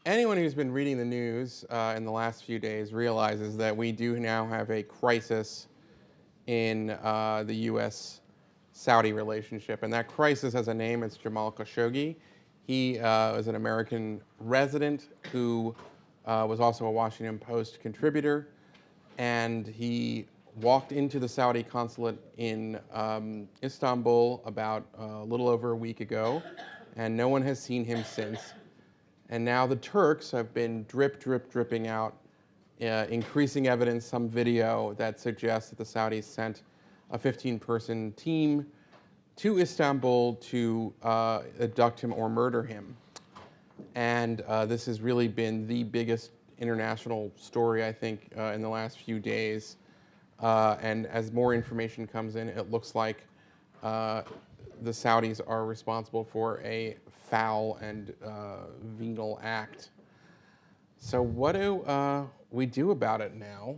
Anyone who's been reading the news in the last few days realizes that we do now have a crisis in the U.S. Saudi relationship. And that crisis has a name. It's Jamal Khashoggi. He is an American resident who was also a Washington Post contributor. And he walked into the Saudi consulate in Istanbul about a little over a week ago. And no one has seen him since. And now the Turks have been dripping out increasing evidence, some video that suggests that the Saudis sent a 15-person team to Istanbul to abduct him or murder him. And this has really been the biggest international story, I think, in the last few days. And as more information comes in, it looks like the Saudis are responsible for a foul and venal act. So what do we do about it now?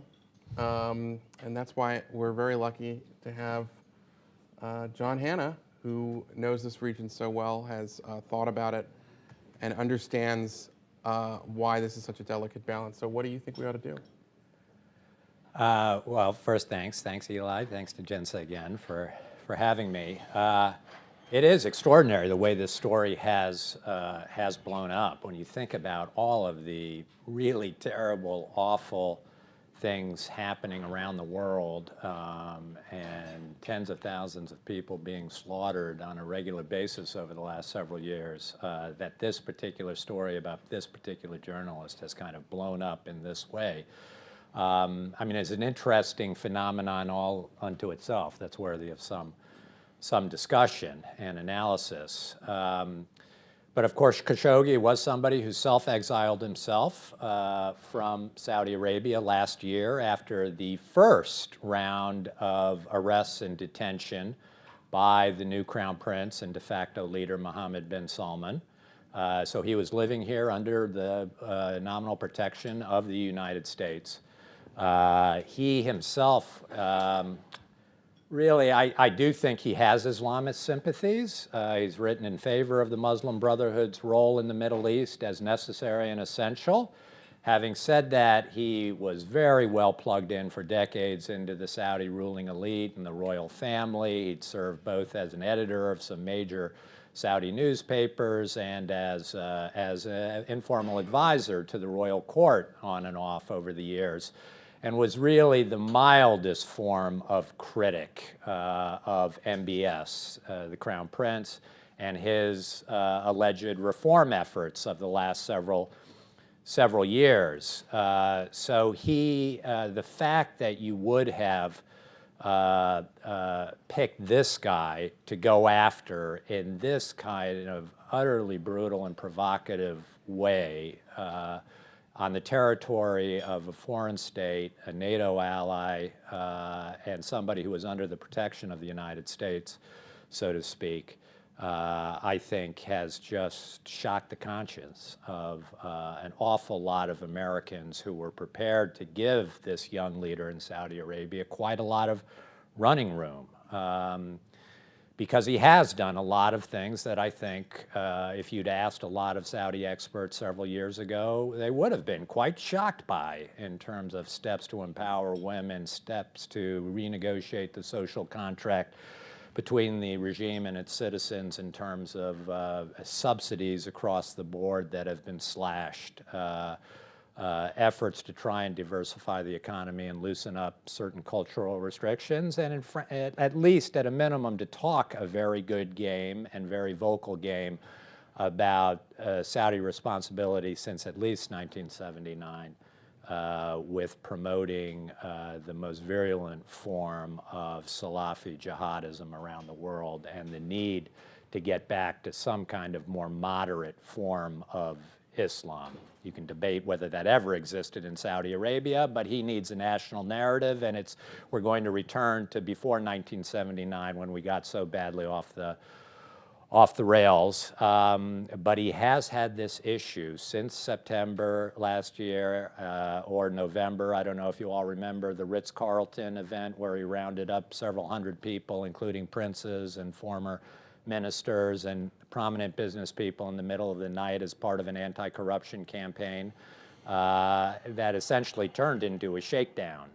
And that's why we're very lucky to have John Hanna, who knows this region so well, has thought about it and understands why this is such a delicate balance. So what do you think we ought to do? Well, first, thanks, Eli. Thanks to JINSA again for having me. It is extraordinary the way this story has blown up. When you think about all of the really terrible, awful things happening around the world, and tens of thousands of people being slaughtered on a regular basis over the last several years, that this particular story about this particular journalist has kind of blown up in this way. I mean, it's an interesting phenomenon all unto itself that's worthy of some discussion and analysis. But of course, Khashoggi was somebody who self-exiled himself from Saudi Arabia last year after the first round of arrests and detention by the new crown prince and de facto leader Mohammed bin Salman. So he was living here under the nominal protection of the United States. He himself, really, I do think he has Islamist sympathies. He's written in favor of the Muslim Brotherhood's role in the Middle East as necessary and essential. Having said that, he was very well plugged in for decades into the Saudi ruling elite and the royal family. He'd served both as an editor of some major Saudi newspapers and as an informal advisor to the royal court on and off over the years, and was really the mildest form of critic of MBS, the Crown Prince, and his alleged reform efforts of the last several years. So the fact that you would have picked this guy to go after in this kind of utterly brutal and provocative way on the territory of a foreign state, a NATO ally, and somebody who was under the protection of the United States, so to speak, I think has just shocked the conscience of an awful lot of Americans who were prepared to give this young leader in Saudi Arabia quite a lot of running room. Because he has done a lot of things that I think if you'd asked a lot of Saudi experts several years ago, they would have been quite shocked by, in terms of steps to empower women, steps to renegotiate the social contract between the regime and its citizens in terms of subsidies across the board that have been slashed, efforts to try and diversify the economy and loosen up certain cultural restrictions, and at least at a minimum to talk a very good game and very vocal game about Saudi responsibility since at least 1979 with promoting the most virulent form of Salafi jihadism around the world and the need to get back to some kind of more moderate form of Islam. You can debate whether that ever existed in Saudi Arabia, but he needs a national narrative, and we're going to return to before 1979 when we got so badly off the rails. But he has had this issue since September last year or November. I don't know if you all remember the Ritz-Carlton event where he rounded up several hundred people, including princes and former ministers and prominent business people in the middle of the night as part of an anti-corruption campaign that essentially turned into a shakedown.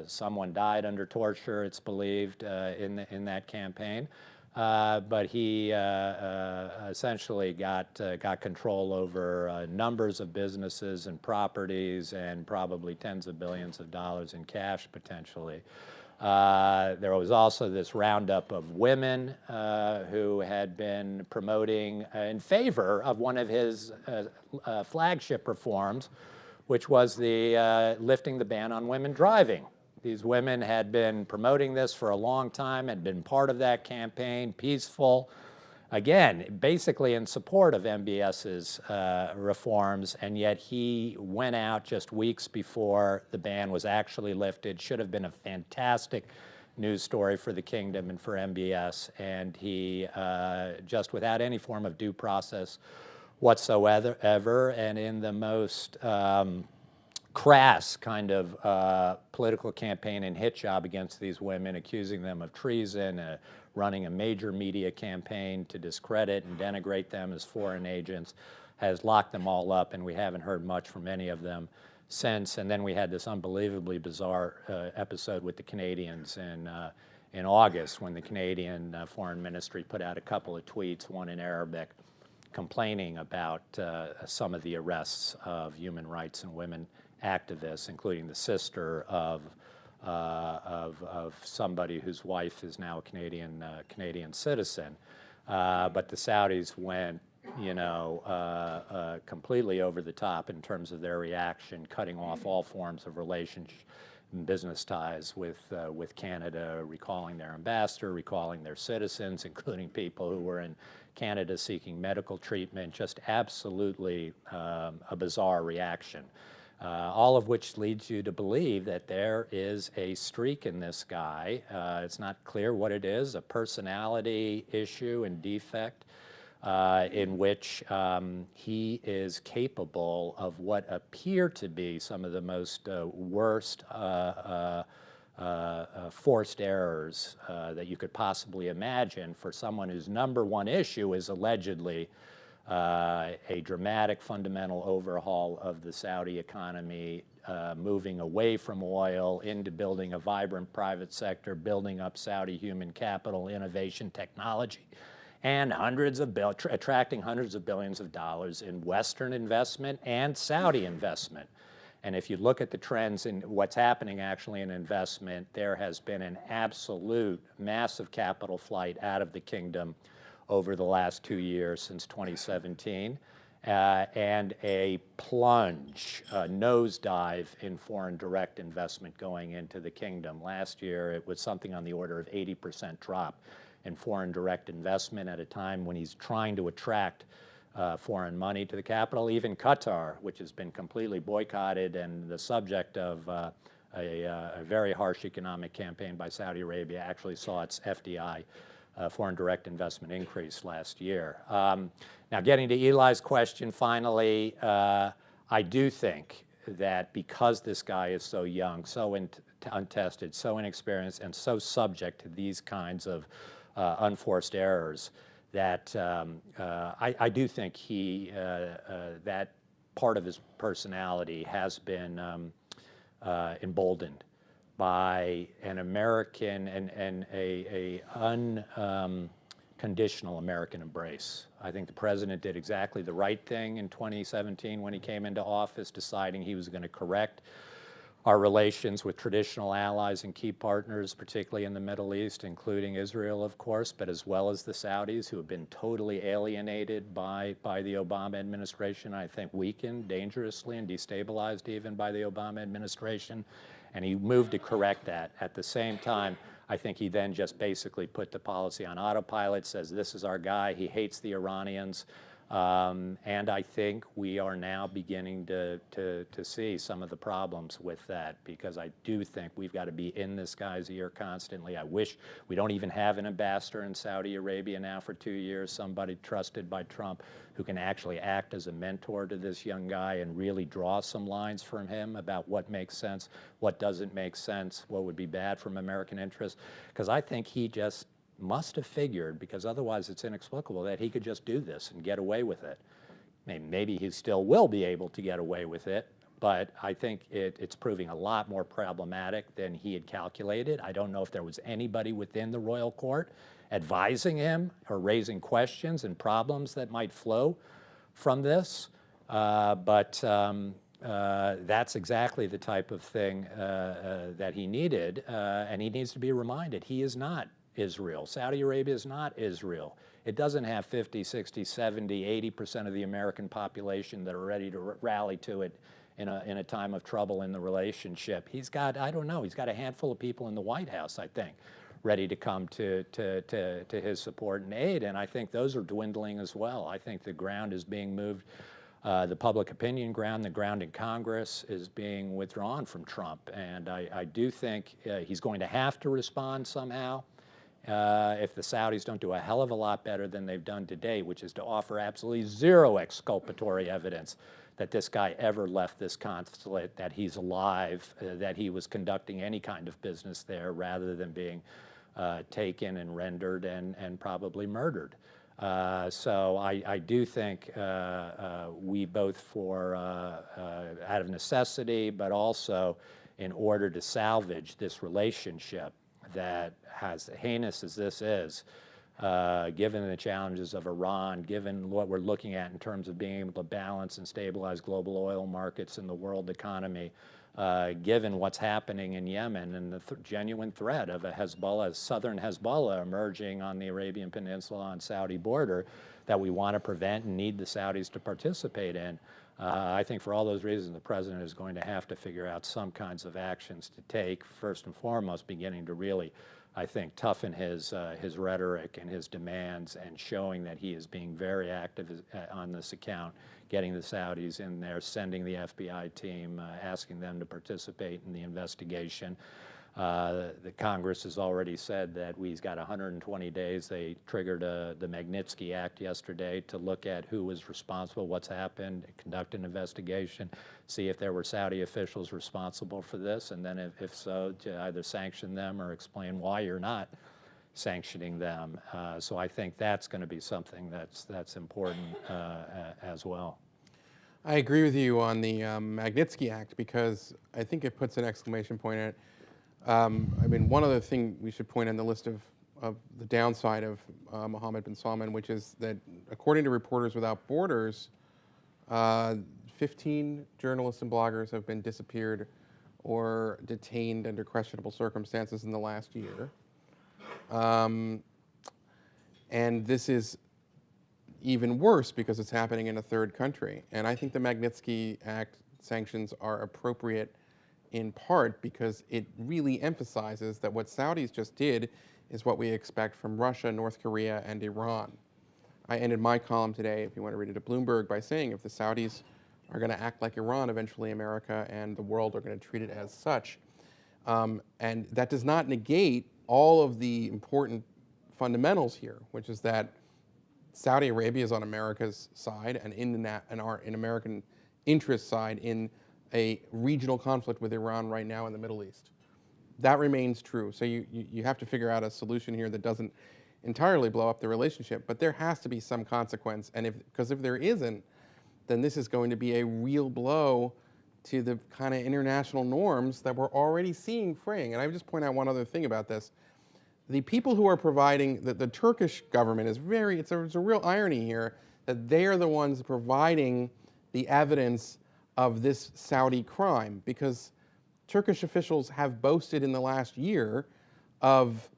Someone died under torture, it's believed, in that campaign. But he essentially got control over numbers of businesses and properties and probably tens of billions of dollars in cash potentially. There was also this roundup of women who had been promoting in favor of one of his flagship reforms, which was the lifting the ban on women driving. These women had been promoting this for a long time, had been part of that campaign, peaceful, again, basically in support of MBS's reforms, and yet he went out just weeks before the ban was actually lifted. Should have been a fantastic news story for the kingdom and for MBS, and he, just without any form of due process whatsoever, and in the most crass kind of political campaign and hit job against these women, accusing them of treason, running a major media campaign to discredit and denigrate them as foreign agents, has locked them all up, and we haven't heard much from any of them since. And then we had this unbelievably bizarre episode with the Canadians in August, when the Canadian Foreign Ministry put out a couple of tweets, one in Arabic, complaining about some of the arrests of human rights and women activists, including the sister of somebody whose wife is now a Canadian citizen. But the Saudis went, completely over the top in terms of their reaction, cutting off all forms of relationship and business ties with Canada, recalling their ambassador, recalling their citizens, including people who were in Canada seeking medical treatment. Just absolutely a bizarre reaction. All of which leads you to believe that there is a streak in this guy. It's not clear what it is, a personality issue and defect in which he is capable of what appear to be some of the most worst forced errors that you could possibly imagine for someone whose number one issue is allegedly a dramatic fundamental overhaul of the Saudi economy, moving away from oil into building a vibrant private sector, building up Saudi human capital, innovation, technology, and attracting hundreds of billions of dollars in Western investment and Saudi investment. And if you look at the trends in what's happening actually in investment, there has been an absolute massive capital flight out of the kingdom over the last 2 years since 2017, and a plunge, a nosedive in foreign direct investment going into the kingdom. Last year, it was something on the order of 80% drop in foreign direct investment at a time when he's trying to attract foreign money to the capital. Even Qatar, which has been completely boycotted and the subject of a very harsh economic campaign by Saudi Arabia, actually saw its FDI, foreign direct investment increase last year. Now, getting to Eli's question finally, I do think that because this guy is so young, so untested, so inexperienced, and so subject to these kinds of unforced errors, that I do think that part of his personality has been emboldened by an American and a unconditional American embrace. I think the president did exactly the right thing in 2017 when he came into office, deciding he was going to correct our relations with traditional allies and key partners, particularly in the Middle East, including Israel, of course, but as well as the Saudis, who have been totally alienated by the Obama administration, I think weakened dangerously and destabilized even by the Obama administration. And he moved to correct that. At the same time, I think he then just basically put the policy on autopilot, says this is our guy, he hates the Iranians. And I think we are now beginning to see some of the problems with that, because I do think we've got to be in this guy's ear constantly. I wish we don't even have an ambassador in Saudi Arabia now for 2 years, somebody trusted by Trump who can actually act as a mentor to this young guy and really draw some lines from him about what makes sense, what doesn't make sense, what would be bad from American interests. Because I think he just must have figured, because otherwise it's inexplicable, that he could just do this and get away with it. Maybe he still will be able to get away with it, but I think it's proving a lot more problematic than he had calculated. I don't know if there was anybody within the royal court advising him or raising questions and problems that might flow from this, but that's exactly the type of thing that he needed, and he needs to be reminded he is not Israel. Saudi Arabia is not Israel. It doesn't have 50, 60, 70, 80% of the American population that are ready to rally to it in a time of trouble in the relationship. He's got, I don't know, he's got a handful of people in the White House, I think, ready to come to his support and aid, and I think those are dwindling as well. I think the ground is being moved. The public opinion ground, the ground in Congress, is being withdrawn from Trump, and I do think he's going to have to respond somehow. If the Saudis don't do a hell of a lot better than they've done today, which is to offer absolutely zero exculpatory evidence that this guy ever left this consulate, that he's alive, that he was conducting any kind of business there rather than being taken and rendered and probably murdered. So I do think we both out of necessity, but also in order to salvage this relationship that, as heinous as this is, given the challenges of Iran, given what we're looking at in terms of being able to balance and stabilize global oil markets and the world economy, given what's happening in Yemen and the genuine threat of a Hezbollah, southern Hezbollah emerging on the Arabian Peninsula on Saudi border that we want to prevent and need the Saudis to participate in. I think for all those reasons, the president is going to have to figure out some kinds of actions to take, first and foremost, beginning to really, I think, toughen his rhetoric and his demands, and showing that he is being very active on this account, getting the Saudis in there, sending the FBI team, asking them to participate in the investigation. The Congress has already said that we've got 120 days. They triggered the Magnitsky Act yesterday to look at who was responsible, what's happened, conduct an investigation, see if there were Saudi officials responsible for this, and then if so, to either sanction them or explain why you're not sanctioning them. So I think that's going to be something that's important as well. I agree with you on the Magnitsky Act, because I think it puts an exclamation point in it. I mean, one other thing we should point on the list of the downside of Mohammed bin Salman, which is that, according to Reporters Without Borders, 15 journalists and bloggers have been disappeared or detained under questionable circumstances in the last year. And this is even worse because it's happening in a third country. And I think the Magnitsky Act sanctions are appropriate in part because it really emphasizes that what Saudis just did is what we expect from Russia, North Korea, and Iran. I ended my column today, if you want to read it, at Bloomberg, by saying if the Saudis are going to act like Iran, eventually America and the world are going to treat it as such. And that does not negate all of the important fundamentals here, which is that Saudi Arabia is on America's side and in American interest side in a regional conflict with Iran right now in the Middle East. That remains true. So you have to figure out a solution here that doesn't entirely blow up the relationship, but there has to be some consequence. And because if there isn't, then this is going to be a real blow to the kind of international norms that we're already seeing fraying. And I would just point out one other thing about this. The people who are providing, the Turkish government is it's a real irony here that they are the ones providing the evidence of this Saudi crime, because Turkish officials have boasted in the last year of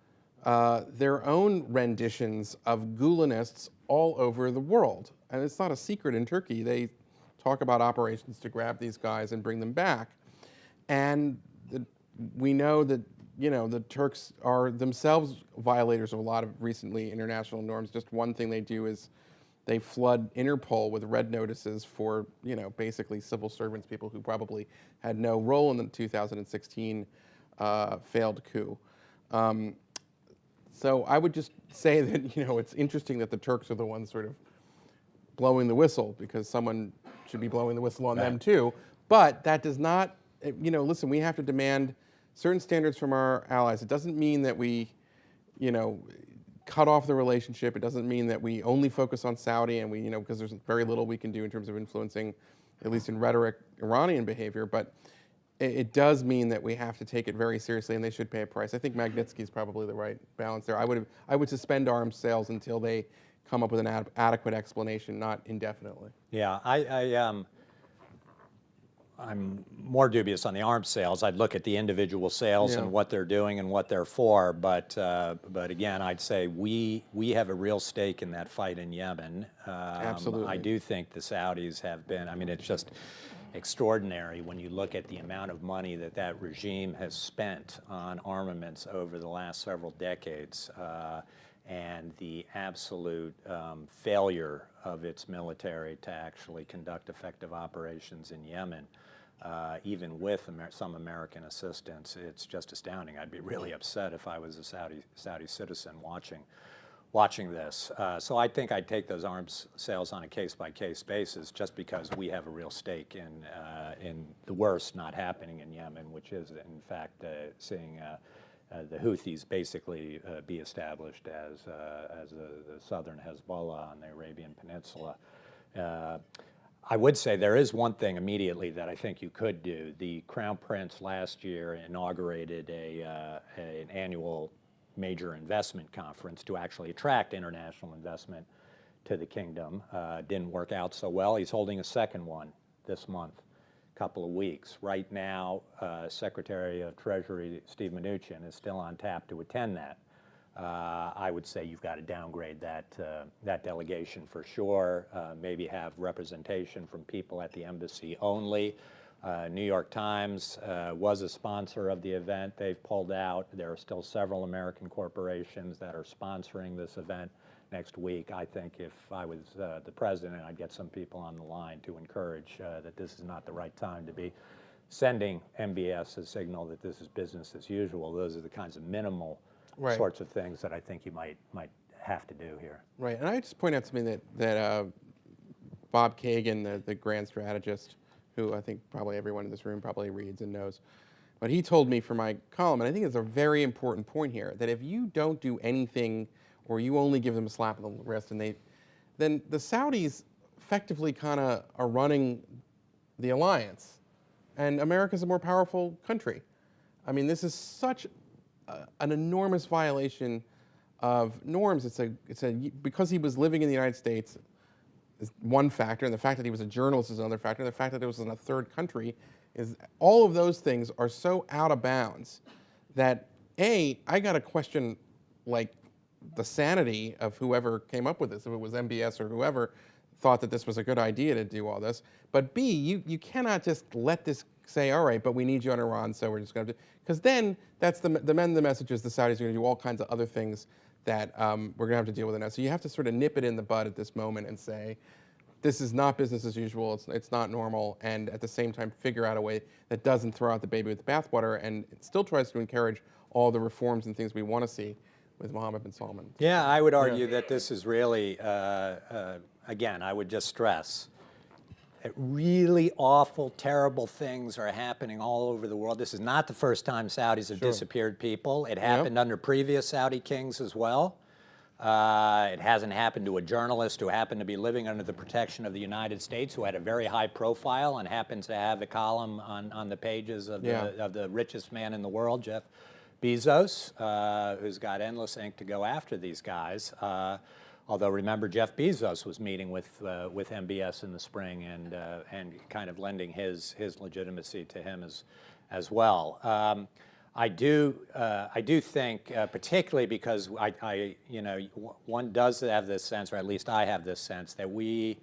their own renditions of Gulenists all over the world. And it's not a secret in Turkey. They talk about operations to grab these guys and bring them back. And we know that, the Turks are themselves violators of a lot of recently international norms. Just one thing they do is they flood Interpol with red notices for, basically civil servants, people who probably had no role in the 2016 failed coup. So I would just say that, it's interesting that the Turks are the ones sort of blowing the whistle, because someone should be blowing the whistle on them too. But that does not, listen, we have to demand certain standards from our allies. It doesn't mean that we, cut off the relationship. It doesn't mean that we only focus on Saudi and we, because there's very little we can do in terms of influencing, at least in rhetoric, Iranian behavior. But it does mean that we have to take it very seriously, and they should pay a price. I think Magnitsky is probably the right balance there. I would suspend arms sales until they come up with an adequate explanation, not indefinitely. Yeah, I'm more dubious on the arms sales. I'd look at the individual sales and what they're doing and what they're for. But again, I'd say we have a real stake in that fight in Yemen. Absolutely. I do think the Saudis have been. I mean, it's just extraordinary when you look at the amount of money that regime has spent on armaments over the last several decades, and the absolute failure of its military to actually conduct effective operations in Yemen, even with some American assistance. It's just astounding. I'd be really upset if I was a Saudi citizen watching this. So I think I'd take those arms sales on a case-by-case basis, just because we have a real stake in the worst not happening in Yemen, which is in fact seeing the Houthis basically be established as the southern Hezbollah on the Arabian Peninsula. I would say there is one thing immediately that I think you could do. The Crown Prince last year inaugurated an annual major investment conference to actually attract international investment to the kingdom. Didn't work out so well. He's holding a second one this month, couple of weeks. Right now, Secretary of Treasury Steve Mnuchin is still on tap to attend that. I would say you've got to downgrade that delegation for sure. Maybe have representation from people at the embassy only. New York Times was a sponsor of the event. They've pulled out. There are still several American corporations that are sponsoring this event next week. I think if I was the president, I'd get some people on the line to encourage that this is not the right time to be sending MBS a signal that this is business as usual. Those are the kinds of minimal sorts of things that I think you might have to do here. Right, and I just point out something that Bob Kagan, the grand strategist, who I think probably everyone in this room probably reads and knows, but he told me for my column, and I think it's a very important point here, that if you don't do anything or you only give them a slap on the wrist, then the Saudis effectively kind of are running the alliance, and America's a more powerful country. I mean, this is such an enormous violation of norms. Because he was living in the United States is one factor, and the fact that he was a journalist is another factor, and the fact that it was in a third country is, all of those things are so out of bounds that I got to question like the sanity of whoever came up with this, if it was MBS or whoever thought that this was a good idea to do all this. But B, you cannot just let this say, all right, but we need you on Iran, so we're just going to do, because then that's the message is the Saudis are going to do all kinds of other things that we're going to have to deal with it now. So you have to sort of nip it in the bud at this moment and say, this is not business as usual, it's not normal, and at the same time figure out a way that doesn't throw out the baby with the bathwater, and it still tries to encourage all the reforms and things we want to see with Mohammed bin Salman. Yeah, I would argue that this is really, again, I would just stress, that really awful, terrible things are happening all over the world. This is not the first time Saudis have disappeared people. It happened under previous Saudi kings as well. It hasn't happened to a journalist who happened to be living under the protection of the United States, who had a very high profile and happens to have a column on the pages of the richest man in the world, Jeff Bezos, who's got endless ink to go after these guys. Although remember, Jeff Bezos was meeting with MBS in the spring and kind of lending his legitimacy to him as well. I do think, particularly because one does have this sense, or at least I have this sense, that we,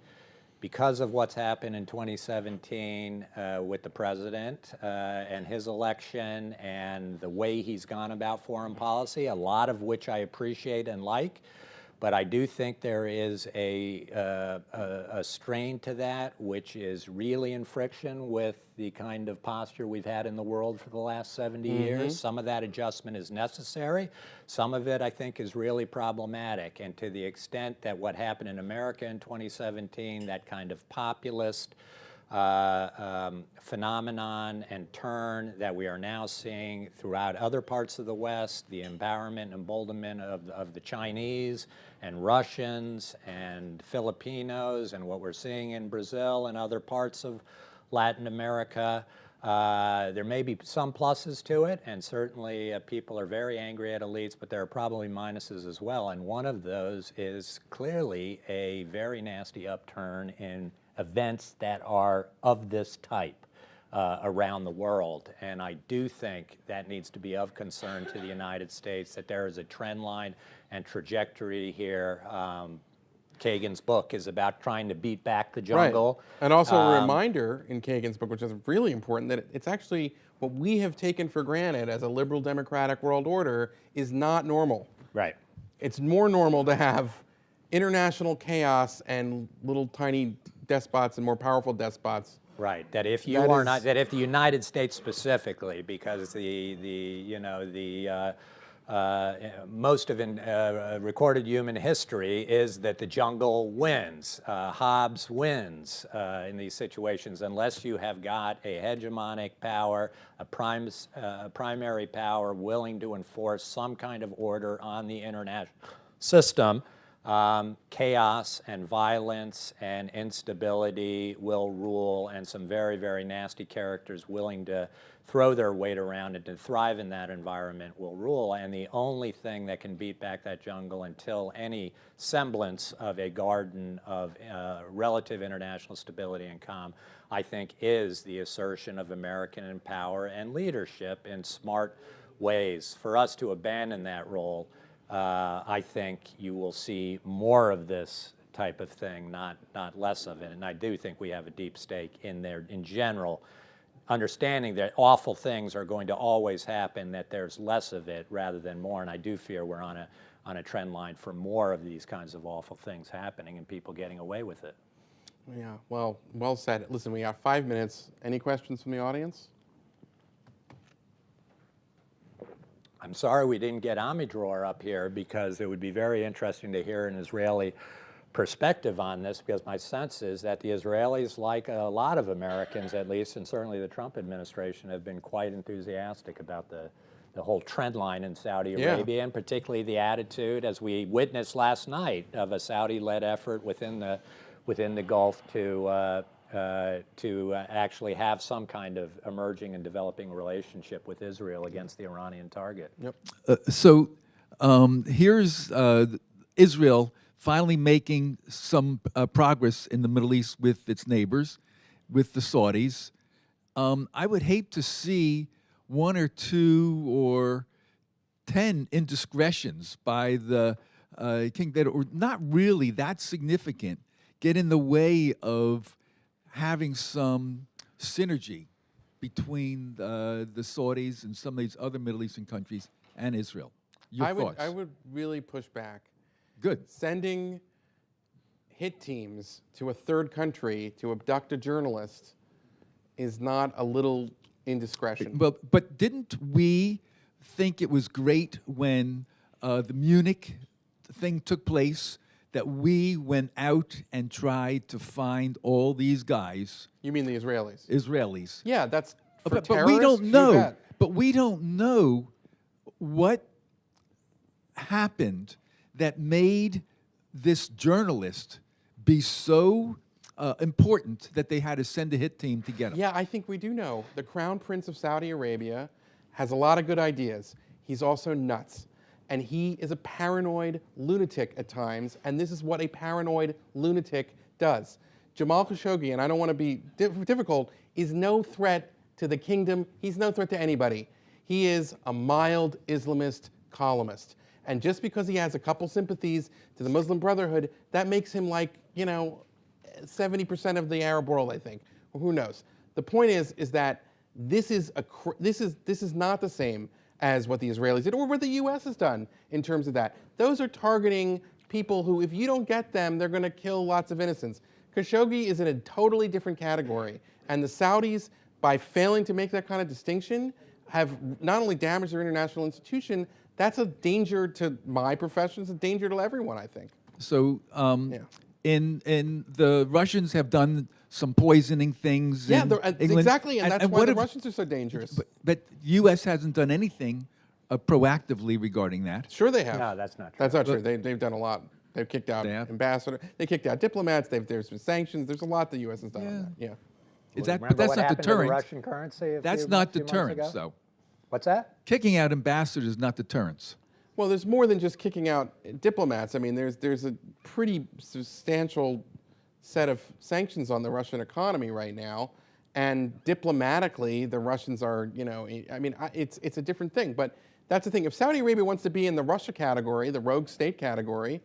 because of what's happened in 2017 with the president and his election and the way he's gone about foreign policy, a lot of which I appreciate and like, but I do think there is a strain to that which is really in friction with the kind of posture we've had in the world for the last 70 years. Some of that adjustment is necessary. Some of it, I think, is really problematic. And to the extent that what happened in America in 2017, that kind of populist phenomenon and turn that we are now seeing throughout other parts of the West, the empowerment and emboldenment of the Chinese and Russians and Filipinos, and what we're seeing in Brazil and other parts of Latin America. There may be some pluses to it, and certainly people are very angry at elites, but there are probably minuses as well. And one of those is clearly a very nasty upturn in events that are of this type around the world. And I do think that needs to be of concern to the United States, that there is a trend line and trajectory here. Kagan's book is about trying to beat back the jungle. Right. And also a reminder in Kagan's book, which is really important, that it's actually what we have taken for granted as a liberal democratic world order is not normal. Right. It's more normal to have international chaos and little tiny despots and more powerful despots. Right. That if you are not, that if the United States specifically, because most of recorded human history is that the jungle wins. Hobbes wins in these situations unless you have got a hegemonic power, a primary power willing to enforce some kind of order on the international system. Chaos and violence and instability will rule, and some very, very nasty characters willing to throw their weight around and to thrive in that environment will rule. And the only thing that can beat back that jungle until any semblance of a garden of relative international stability and calm, I think, is the assertion of American power and leadership in smart ways. For us to abandon that role, I think you will see more of this type of thing, not less of it. And I do think we have a deep stake in there in general, understanding that awful things are going to always happen, that there's less of it rather than more. And I do fear we're on a trend line for more of these kinds of awful things happening and people getting away with it. Yeah, well said. Listen, we have 5 minutes. Any questions from the audience? I'm sorry we didn't get Amidror up here, because it would be very interesting to hear an Israeli perspective on this, because my sense is that the Israelis, like a lot of Americans at least, and certainly the Trump administration, have been quite enthusiastic about the whole trend line in Saudi Arabia, and particularly the attitude, as we witnessed last night, of a Saudi-led effort within the Gulf to actually have some kind of emerging and developing relationship with Israel against the Iranian target. Yep. Here's Israel finally making some progress in the Middle East with its neighbors, with the Saudis. I would hate to see 1 or 2 or 10 indiscretions by the king that are not really that significant get in the way of having some synergy between the Saudis and some of these other Middle Eastern countries and Israel. Your thoughts? I would really push back. Good. Sending hit teams to a third country to abduct a journalist is not a little indiscretion. Well, but didn't we think it was great when the Munich thing took place, that we went out and tried to find all these guys? You mean the Israelis? Israelis. Yeah, that's for But terrorists. we don't you know. bet. But we don't know what happened that made this journalist be so important that they had to send a hit team to get him. Yeah, I think we do know. The Crown Prince of Saudi Arabia has a lot of good ideas. He's also nuts. And he is a paranoid lunatic at times, and this is what a paranoid lunatic does. Jamal Khashoggi, and I don't want to be difficult, is no threat to the kingdom. He's no threat to anybody. He is a mild Islamist columnist. And just because he has a couple sympathies to the Muslim Brotherhood, that makes him like, 70% of the Arab world, I think. Or who knows? The point is that this is not the same as what the Israelis did, or what the U.S. has done in terms of that. Those are targeting people who, if you don't get them, they're going to kill lots of innocents. Khashoggi is in a totally different category. And the Saudis, by failing to make that kind of distinction, have not only damaged their international institution, that's a danger to my profession, it's a danger to everyone, I think. So in the Russians have done some poisoning things. Yeah, in England. exactly, and that's why what the if- Russians are so dangerous. But U.S. hasn't done anything proactively regarding that. Sure, they have. No, that's not true. That's not true. They've done a lot. They've kicked out They have? They kicked out diplomats. There's been sanctions. There's a lot the U.S. has done on that. Yeah. Is that, Remember but that's what not happened to the deterrent. Russian currency a That's few not months deterrence, ago? though. What's that? Kicking out ambassadors is not deterrence. Well, there's more than just kicking out diplomats. I mean, there's a pretty substantial set of sanctions on the Russian economy right now, and diplomatically, the Russians are, I mean, it's a different thing. But that's the thing. If Saudi Arabia wants to be in the Russia category, the rogue state category,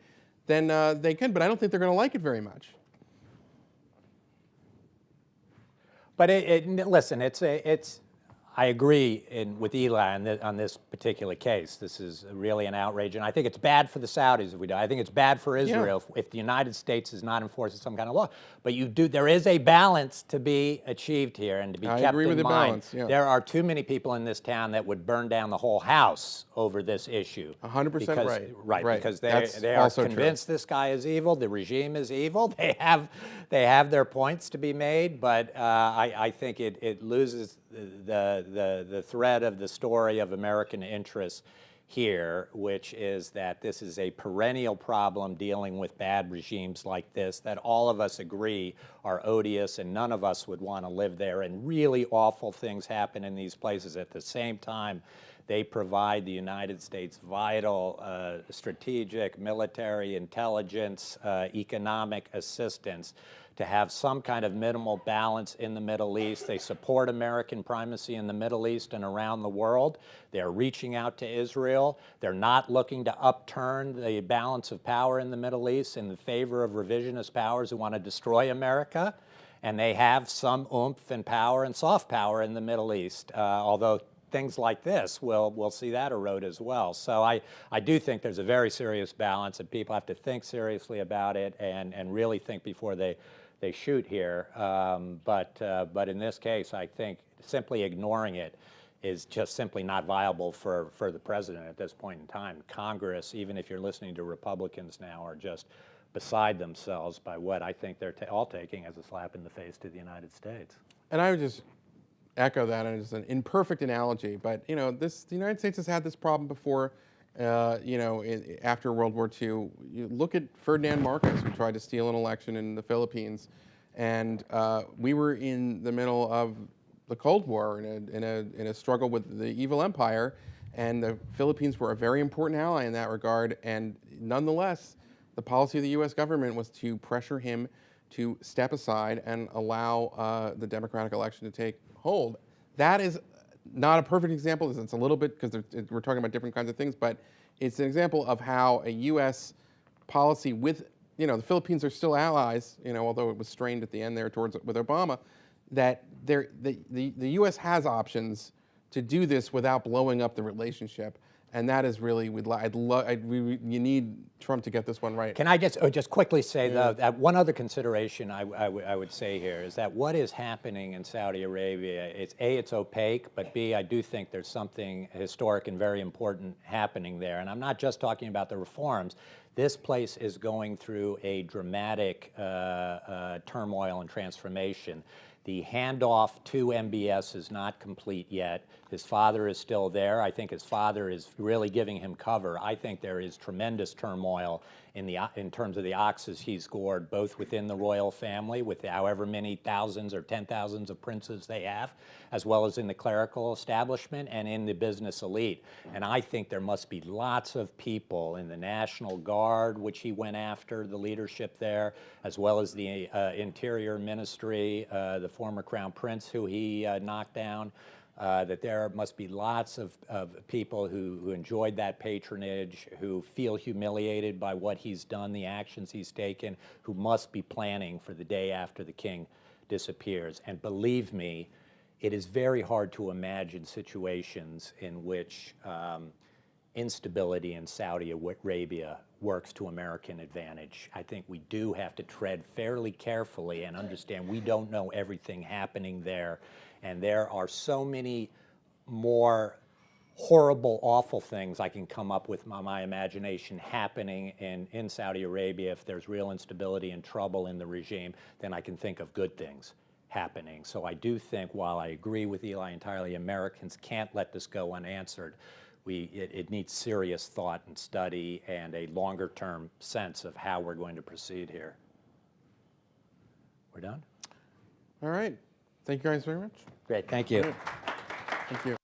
then they can. But I don't think they're going to like it very much. But listen, I agree with Eli on this particular case. This is really an outrage, and I think it's bad for the Saudis if we do. I think it's bad for Israel if the United States is not enforcing some kind of law. But there is a balance to be achieved here and to be kept in mind. I agree with the balance, yeah. There are too many people in this town that would burn down the whole house over this issue. 100% right. Right, because That's they are also convinced this guy is evil, the regime is evil. They have their points to be made, but I think it loses the thread of the story of American interests here, which is that this is a perennial problem dealing with bad regimes like this that all of us agree are odious, and none of us would want to live there, and really awful things happen in these places. At the same time, they provide the United States vital strategic, military, intelligence, economic assistance to have some kind of minimal balance in the Middle East. They support American primacy in the Middle East and around the world. They're reaching out to Israel. They're not looking to upturn the balance of power in the Middle East in the favor of revisionist powers who want to destroy America. And they have some oomph and power and soft power in the Middle East, although things like this, we'll see that erode as well. So I do think there's a very serious balance, and people have to think seriously about it and really think before they shoot here. But in this case, I think simply ignoring it is just simply not viable for the president at this point in time. Congress, even if you're listening to Republicans now, are just beside themselves by what I think they're all taking as a slap in the face to the United States. And I would just echo that, and it's an imperfect analogy, but the United States has had this problem before. After World War II, you look at Ferdinand Marcos, who tried to steal an election in the Philippines, and we were in the middle of the Cold War in a struggle with the evil empire, and the Philippines were a very important ally in that regard. And nonetheless, the policy of the U.S. government was to pressure him to step aside and allow the democratic election to take hold. That is not a perfect example. It's a little bit, because we're talking about different kinds of things, but it's an example of how a U.S. policy with, the Philippines are still allies, although it was strained at the end there with Obama, that the U.S. has options to do this without blowing up the relationship. And that is really, you need Trump to get this one right. Can I just quickly say, though, that one other consideration I would say here is that what is happening in Saudi Arabia, it's opaque, but B, I do think there's something historic and very important happening there. And I'm not just talking about the reforms. This place is going through a dramatic turmoil and transformation. The handoff to MBS is not complete yet. His father is still there. I think his father is really giving him cover. I think there is tremendous turmoil in terms of the oxes he's gored, both within the royal family, with however many thousands or 10,000s of princes they have, as well as in the clerical establishment and in the business elite. And I think there must be lots of people in the National Guard, which he went after, the leadership there, as well as the Interior Ministry, the former Crown Prince who he knocked down, that there must be lots of people who enjoyed that patronage, who feel humiliated by what he's done, the actions he's taken, who must be planning for the day after the king disappears. And believe me, it is very hard to imagine situations in which instability in Saudi Arabia works to American advantage. I think we do have to tread fairly carefully and understand we don't know everything happening there. And there are so many more horrible, awful things I can come up with my imagination happening in Saudi Arabia. If there's real instability and trouble in the regime, then I can think of good things happening. So I do think, while I agree with Eli entirely, Americans can't let this go unanswered. It needs serious thought and study and a longer-term sense of how we're going to proceed here. We're done? All right. Thank you guys very much. Great, thank you. Thank you.